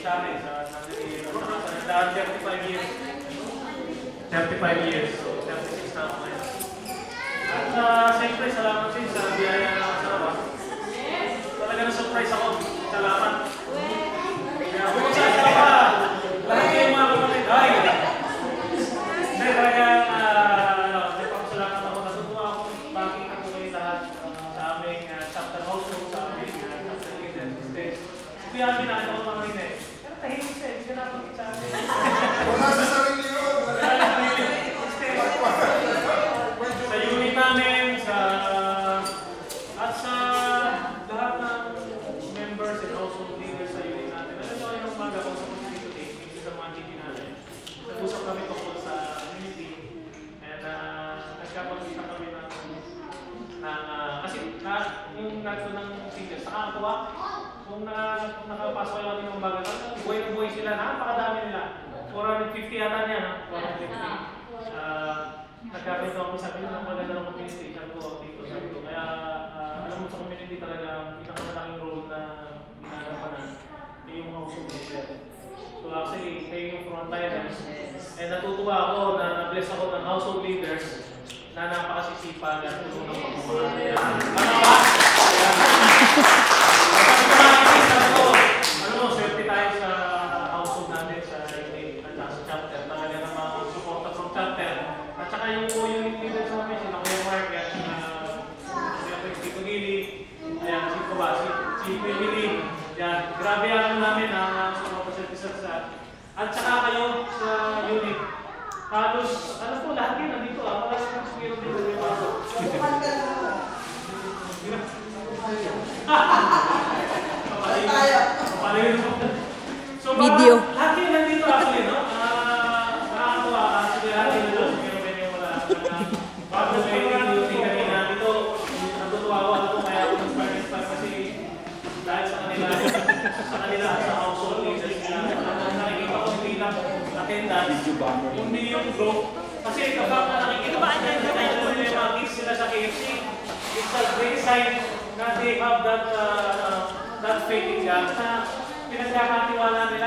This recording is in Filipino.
sa amin, sa nagdaan 35 years. 35 years, so 36 na ako ngayon. At siyempre, salamat din sa biyaya na kasama. Talaga na-surprise ako. Salamat. Kaya kung saan ka pa, lahat kayo mga kapatid. Ay! Hindi, talaga, nagpapasalamat ako. Natutuwa ako makikita ko kayo lahat sa aming chapter household, sa aming chapter leader. Kuya amin, nakita ko mga rin eh. Pero tahimik siya, hindi ka napagkit sa amin. Wala sa sarili yun! Sa unit namin, at sa lahat ng members and household leaders sa unit natin. Alam nyo yung umaga ko sa community today, minsan sa mga GT natin. Nag-usap kami tungkol sa community and nagkapag-usap kami kasi yung nato ng singles, nakakatuwa. Kung nakapasok kayo kami ng umaga, buhay na buhay sila, napakadami nila. 450 yata niya, no? 450. Nagkakaroon ako sabi ko ng maganda ng community, sabi ko, kaya alam mo sa community talaga, pinakamalaking role na ginagampanan yung household leader. So actually, kayo yung frontliners. And natutuwa ako na na-bless ako ng household leaders na napakasisipag at tulong ng pagmamahal. Ano ba? Ano mo, swerte tayo sa household natin sa unit at sa chapter. Talaga ng mga support from chapter. At saka yung unit leaders namin, sila Kuya Mark, at si Pagili, ayan, si Kuba, si Pagili. Yan, grabe ang namin ang support services at saka kayo sa unit. Halos, ano po, lahat yun nandito. Parang yung siguro dito yung bago. Video. Lahat yun nandito actually, no? Nakakatuwa. Sige, lahat yun nandito. Sige, medyo wala. Bago sa yung kanina dito, natutuwa ako kaya ako nag-parents pa kasi dahil sa kanila sa household leaders nila. Nakikita ko hindi lang attendance, hindi yung group. Kasi kapag nakikita ko yung mga kids sila sa KFC, it's a great sign na they have that faith in God na pinagkakatiwala nila.